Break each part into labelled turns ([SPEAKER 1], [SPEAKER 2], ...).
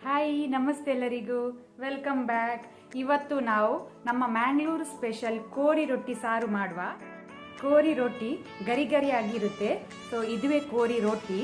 [SPEAKER 1] Hi ನಮಸ್ತೆ ಎಲ್ಲರಿಗೂ, welcome back. ಇವತ್ತು ನಾವು ನಮ್ಮ ಮ್ಯಾಂಗ್ಳೂರು ಸ್ಪೆಷಲ್ ಕೋರಿ ರೊಟ್ಟಿ ಸಾರು ಮಾಡುವ. ಕೋರಿ ರೊಟ್ಟಿ ಗರಿ ಗರಿ ಆಗಿರುತ್ತೆ. ಸೊ ಇದುವೇ ಕೋರಿ ರೊಟ್ಟಿ.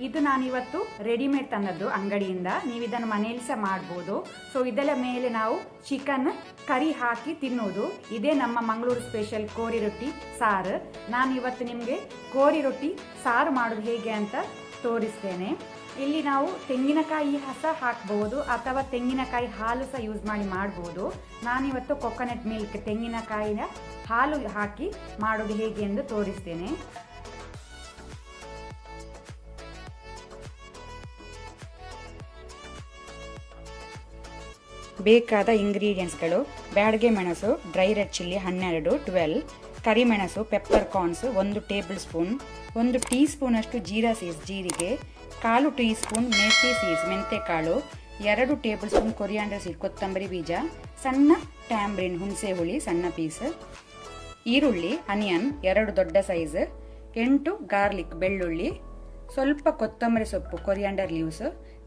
[SPEAKER 1] ಇದು ನಾನಿವತ್ತು ರೆಡಿಮೇಡ್ ತಂದದ್ದು ಅಂಗಡಿಯಿಂದ. ನೀವು ಇದನ್ನು ಮನೆಯಲ್ಲಿ ಸಹ ಮಾಡ್ಬೋದು. ಸೊ ಇದರ ಮೇಲೆ ನಾವು ಚಿಕನ್ ಕರಿ ಹಾಕಿ ತಿನ್ನೋದು. ಇದೇ ನಮ್ಮ ಮಂಗಳೂರು ಸ್ಪೆಷಲ್ ಕೋರಿ ರೊಟ್ಟಿ ಸಾರು. ನಾನು ಇವತ್ತು ನಿಮಗೆ ಕೋರಿ ರೊಟ್ಟಿ ಸಾರು ಮಾಡೋದು ಹೇಗೆ ಅಂತ ತೋರಿಸ್ತೇನೆ. ಇಲ್ಲಿ ನಾವು ತೆಂಗಿನಕಾಯಿ ಸಹ ಹಾಕ್ಬೋದು ಅಥವಾ ತೆಂಗಿನಕಾಯಿ ಹಾಲು ಸಹ ಯೂಸ್ ಮಾಡಿ ಮಾಡ್ಬೋದು. ನಾನಿವತ್ತು ಕೊಕೊನಟ್ ಮಿಲ್ಕ್ ತೆಂಗಿನಕಾಯಿನ ಹಾಲು ಹಾಕಿ ಮಾಡೋದು ಹೇಗೆ ಎಂದು ತೋರಿಸ್ತೇನೆ. ಬೇಕಾದ ಇಂಗ್ರೀಡಿಯೆಂಟ್ಸ್ಗಳು: ಬ್ಯಾಡಗೆ ಮೆಣಸು, ಡ್ರೈ ರೆಡ್ ಚಿಲ್ಲಿ 12, ಕರಿಮೆಣಸು, pepper corns 1 table spoon, 1 tea spoon ಅಷ್ಟು ಜೀರಾ ಸೀಡ್ಸ್ ಜೀರಿಗೆ, 1/4 ಟೀ ಸ್ಪೂನ್ ಮೆಂತೆ ಸೀಡ್ಸ್ ಮೆಂತೆಕಾಳು, 2 ಟೇಬಲ್ ಸ್ಪೂನ್ ಕೊರಿಯಾಂಡರ್ ಸೀಡ್ ಕೊತ್ತಂಬರಿ ಬೀಜ, ಸಣ್ಣ ಟ್ಯಾಂಬ್ರಿನ್ ಹುಣಸೆ ಹುಳಿ ಸಣ್ಣ ಪೀಸ್, ಈರುಳ್ಳಿ ಅನಿಯನ್ 2 ದೊಡ್ಡ ಸೈಜ್, 8 ಗಾರ್ಲಿಕ್ ಬೆಳ್ಳುಳ್ಳಿ, ಸ್ವಲ್ಪ ಕೊತ್ತಂಬರಿ ಸೊಪ್ಪು coriander leaves,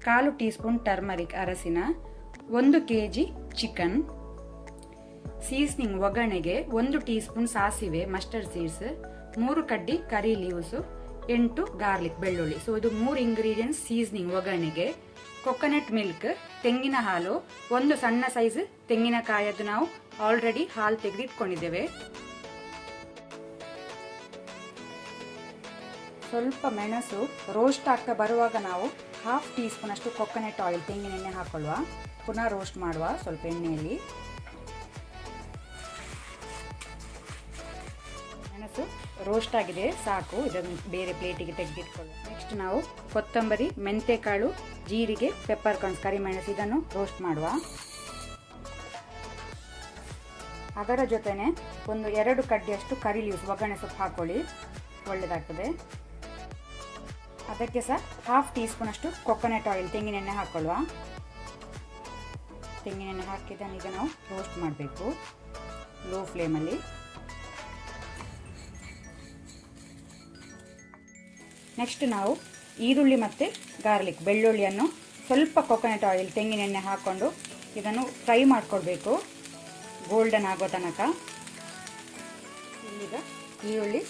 [SPEAKER 1] 1/4 tea spoon turmeric ಅರಸಿನ, 1 kg ಚಿಕನ್. ಸೀಸನಿಂಗ್ ಒಗ್ಗರಣೆಗೆ 1 ಟೀ ಸ್ಪೂನ್ ಸಾಸಿವೆ ಮಸ್ಟರ್ಡ್ ಸೀಡ್ಸ್, 3 ಕಡ್ಡಿ ಕರಿ ಲೀವ್ಸ್, 8 ಗಾರ್ಲಿಕ್ ಬೆಳ್ಳುಳ್ಳಿ. ಸೊ ಇದು 3 ಇಂಗ್ರೀಡಿಯೆಂಟ್ಸ್ ಸೀಸನಿಂಗ್ ಒಗ್ಗರಣೆಗೆ. ಕೊಕೊನಟ್ ಮಿಲ್ಕ್ ತೆಂಗಿನ ಹಾಲು, 1 ಸಣ್ಣ ಸೈಜ್ ತೆಂಗಿನಕಾಯದ್ದು ನಾವು ಆಲ್ರೆಡಿ ಹಾಲು ತೆಗೆದಿಟ್ಕೊಂಡಿದ್ದೇವೆ. ಸ್ವಲ್ಪ ಮೆಣಸು ರೋಸ್ಟ್ ಆಗ್ತಾ ಬರುವಾಗ ನಾವು 1/2 ಟೀ ಸ್ಪೂನ್ ಅಷ್ಟು ಕೊಕೊನಟ್ ಆಯಿಲ್ ತೆಂಗಿನ ಎಣ್ಣೆ ಹಾಕೊಳ್ಳುವ. ಪುನಃ ರೋಸ್ಟ್ ಮಾಡುವ ಸ್ವಲ್ಪ ಎಣ್ಣೆಯಲ್ಲಿ. ಮೆಣಸು ರೋಸ್ಟ್ ಆಗಿದೆ, ಸಾಕು. ಇದನ್ನು ಬೇರೆ ಪ್ಲೇಟಿಗೆ ತೆಗೆದಿಟ್ಕೊಳ್ಳುವ. ನೆಕ್ಸ್ಟ್ ನಾವು ಕೊತ್ತಂಬರಿ, ಮೆಂತೆಕಾಳು, ಜೀರಿಗೆ, ಪೆಪ್ಪರ್ ಕಾರ್ನ್ಸ್, ಕರಿಮೆಣಸು ಇದನ್ನು ರೋಸ್ಟ್ ಮಾಡುವ. ಅದರ ಜೊತೆನೆ 2 ಕಡ್ಡಿಯಷ್ಟು ಕರಿ ಲೀವ್ಸ್ ಒಗ್ಗರಣೆ ಸೊಪ್ಪು ಹಾಕೊಳ್ಳಿ, ಒಳ್ಳೆಯದಾಗ್ತದೆ. ಅದಕ್ಕೆ ಸಹ 1/2 ಟೀ ಸ್ಪೂನ್ ಅಷ್ಟು ಕೊಕೊನಟ್ ಆಯಿಲ್ ತೆಂಗಿನ ಎಣ್ಣೆ ಹಾಕೊಳ್ಳುವ. ತೆಂಗಿನ ಎಣ್ಣೆ ಹಾಕಿದ್ದನ್ನು ಈಗ ನಾವು ರೋಸ್ಟ್ ಮಾಡಬೇಕು ಲೋ ಫ್ಲೇಮಲ್ಲಿ. ನೆಕ್ಸ್ಟ್ ನಾವು ಈರುಳ್ಳಿ ಮತ್ತು ಗಾರ್ಲಿಕ್ ಬೆಳ್ಳುಳ್ಳಿಯನ್ನು ಸ್ವಲ್ಪ ಕೊಕೊನಟ್ ಆಯಿಲ್ ತೆಂಗಿನ ಎಣ್ಣೆ ಹಾಕ್ಕೊಂಡು ಇದನ್ನು ಫ್ರೈ ಮಾಡಿಕೊಡ್ಬೇಕು ಗೋಲ್ಡನ್ ಆಗೋ ತನಕ. ಇಲ್ಲಿಗ ಈರುಳ್ಳಿ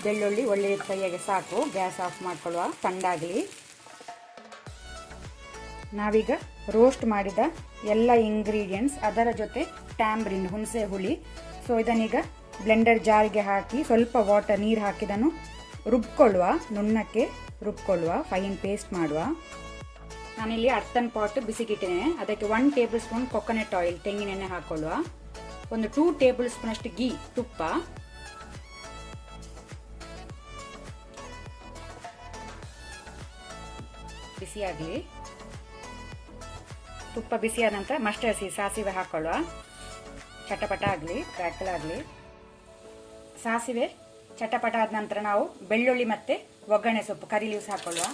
[SPEAKER 1] ಬೆಳ್ಳುಳ್ಳಿ ಒಳ್ಳೆಯ ಫ್ರೈಯಾಗಿ ಸಾಕು. ಗ್ಯಾಸ್ ಆಫ್ ಮಾಡಿಕೊಳ್ಳುವ, ತಣ್ಣಗಾಗಲಿ. ನಾವೀಗ ರೋಸ್ಟ್ ಮಾಡಿದ ಎಲ್ಲ ಇಂಗ್ರೀಡಿಯೆಂಟ್ಸ್ ಅದರ ಜೊತೆ ಟ್ಯಾಂಬ್ರಿನ್ ಹುಣಸೆ ಹುಳಿ, ಸೊ ಇದನ್ನೀಗ ಬ್ಲೆಂಡರ್ ಜಾರಿಗೆ ಹಾಕಿ ಸ್ವಲ್ಪ ವಾಟರ್ ನೀರು ಹಾಕಿದನ್ನು ರುಬ್ಕೊಳ್ಳುವ, ನುಣ್ಣಕ್ಕೆ ರುಬ್ಕೊಳ್ಳುವ, ಫೈನ್ ಪೇಸ್ಟ್ ಮಾಡುವ. ನಾನಿಲ್ಲಿ ಅರ್ಧನ್ ಪಾಟ್ ಬಿಸಿಗಿಟ್ಟಿದ್ದೇನೆ. ಅದಕ್ಕೆ 1 ಟೇಬಲ್ ಸ್ಪೂನ್ ಕೊಕೊನಟ್ ಆಯಿಲ್ ತೆಂಗಿನ ಎಣ್ಣೆ ಹಾಕೊಳ್ಳುವ. 2 ಟೇಬಲ್ ಸ್ಪೂನ್ ಅಷ್ಟು ಗೀ ತುಪ್ಪ, ಬಿಸಿಯಾಗಲಿ. ತುಪ್ಪ ಬಿಸಿಯಾದ ನಂತರ ಮಸ್ಟರ್ಡ್ ಸೀಡ್ ಸಾಸಿವೆ ಹಾಕೊಳ್ಳುವ. ಚಟಪಟ ಆಗಲಿ, ಕ್ರ್ಯಾಕಲ್ ಆಗಲಿ. ಸಾಸಿವೆ ಚಟಪಟ ಆದ ನಂತರ ನಾವು ಬೆಳ್ಳುಳ್ಳಿ ಮತ್ತು ಒಗ್ಗರಣೆ ಸೊಪ್ಪು ಕರಿ ಲೀವ್ಸ್ ಹಾಕೊಳ್ಳುವ.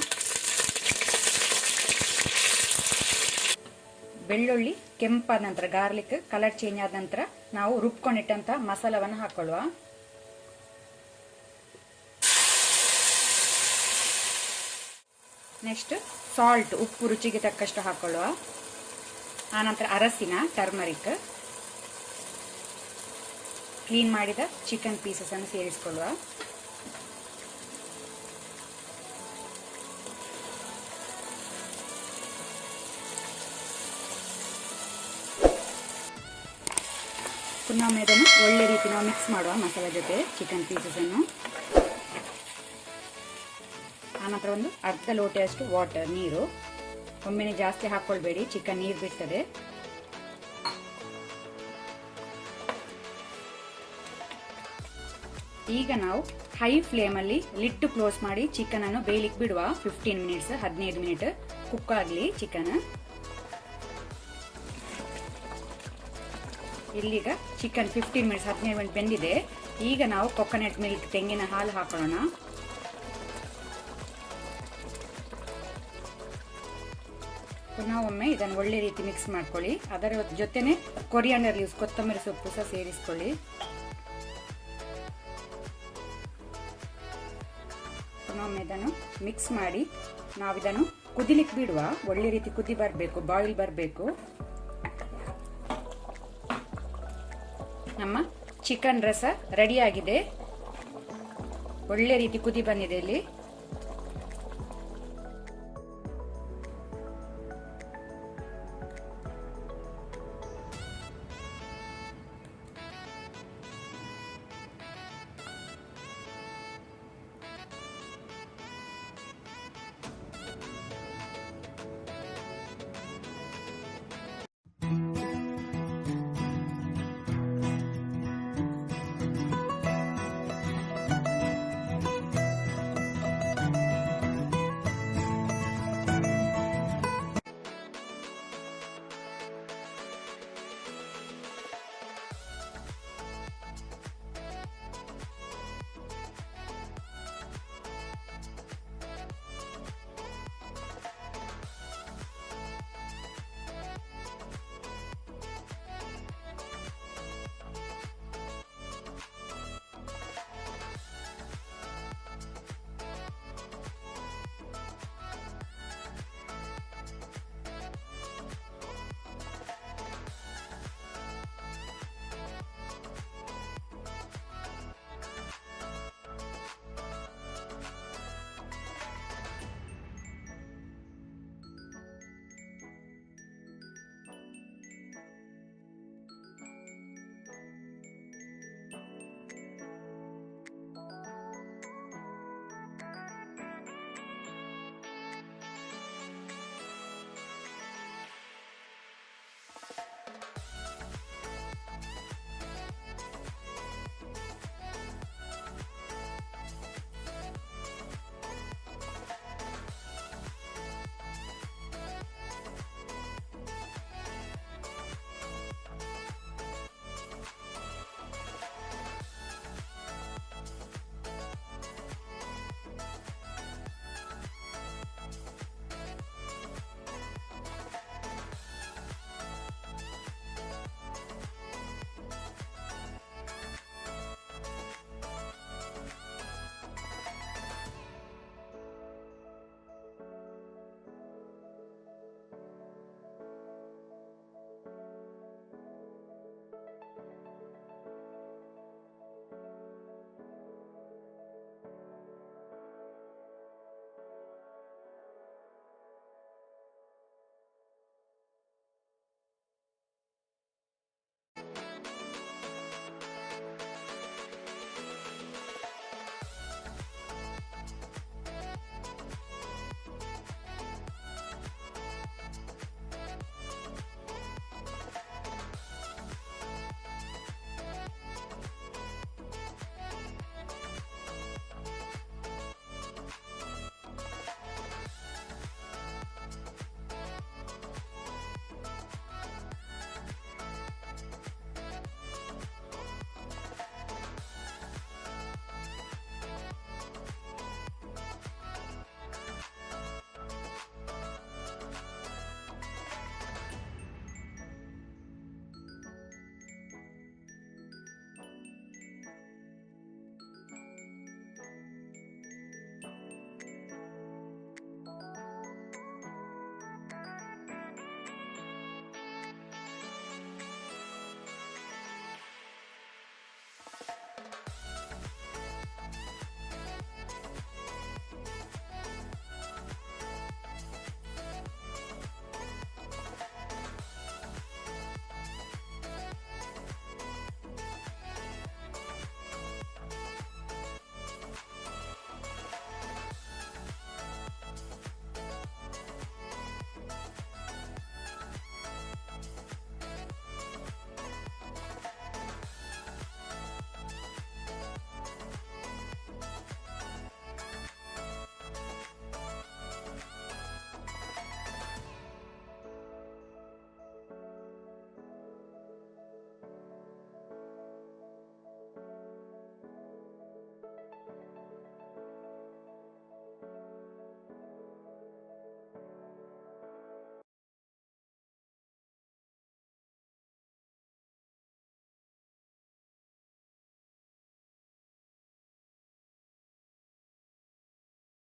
[SPEAKER 1] ಬೆಳ್ಳುಳ್ಳಿ ಕೆಂಪಾದ ನಂತರ ಗಾರ್ಲಿಕ್ ಕಲರ್ ಚೇಂಜ್ ಆದ ನಂತರ ನಾವು ರುಬ್ಕೊಂಡಿಟ್ಟಂಥ ಮಸಾಲವನ್ನು ಹಾಕೊಳ್ಳುವ. ನೆಕ್ಸ್ಟ್ ಸಾಲ್ಟ್ ಉಪ್ಪು ರುಚಿಗೆ ತಕ್ಕಷ್ಟು ಹಾಕೊಳ್ಳುವ. ಆನಂತರ ಅರಸಿನ ಟರ್ಮರಿಕ್, ಕ್ಲೀನ್ ಮಾಡಿದ ಚಿಕನ್ ಪೀಸಸ್ ಅನ್ನು ಸೇರಿಸಿಕೊಳ್ಳುವ. ಪುನಃ ಇದನ್ನು ಒಳ್ಳೆ ರೀತಿ ನಾವು ಮಿಕ್ಸ್ ಮಾಡುವ ಮಸಾಲೆ ಜೊತೆ ಚಿಕನ್ ಪೀಸಸ್ ಅನ್ನು. ಆನಂತರ 1/2 ಲೋಟೆಯಷ್ಟು ವಾಟರ್ ನೀರು. ಒಮ್ಮೆನೆ ಜಾಸ್ತಿ ಹಾಕೊಳ್ಬೇಡಿ, ಚಿಕನ್ ನೀರು ಬಿಡ್ತದೆ. ಈಗ ನಾವು ಹೈ ಫ್ಲೇಮಲ್ಲಿ ಲಿಡ್ ಕ್ಲೋಸ್ ಮಾಡಿ ಚಿಕನ್ ಅನ್ನು ಬೇಯಲಿಕ್ಕೆ ಬಿಡುವ. 15 ಮಿನಿಟ್ಸ್ 15 ಮಿನಿಟ್ ಕುಕ್ ಆಗಲಿ ಚಿಕನ್. ಇಲ್ಲಿಗ ಚಿಕನ್ 15 ಮಿನಿಟ್ಸ್ 15 ಮಿನಿಟ್ ಬೆಂದಿದೆ. ಈಗ ನಾವು ಕೊಕೊನಟ್ ಮಿಲ್ಕ್ ತೆಂಗಿನ ಹಾಲು ಹಾಕೊಳ್ಳೋಣ. ಪುನಃ ಒಮ್ಮೆ ಇದನ್ನು ಒಳ್ಳೆ ರೀತಿ ಮಿಕ್ಸ್ ಮಾಡ್ಕೊಳ್ಳಿ. ಅದರ ಜೊತೆನೆ ಕೊರಿಯಾಂಡರ್ ಲೀವ್ಸ್ ಕೊತ್ತಂಬರಿ ಸೊಪ್ಪು ಸಹ ಸೇರಿಸ್ಕೊಳ್ಳಿ. ಪುನಃ ಒಮ್ಮೆ ಇದನ್ನು ಮಿಕ್ಸ್ ಮಾಡಿ ನಾವಿದನ್ನು ಕುದಿಲಿಕ್ಕೆ ಬಿಡುವ. ಒಳ್ಳೆ ರೀತಿ ಕುದಿ ಬರಬೇಕು, ಬಾಯ್ಲ್ ಬರಬೇಕು. ನಮ್ಮ ಚಿಕನ್ ರಸ ರೆಡಿ ಆಗಿದೆ. ಒಳ್ಳೆ ರೀತಿ ಕುದಿ ಬಂದಿದೆ ಇಲ್ಲಿ.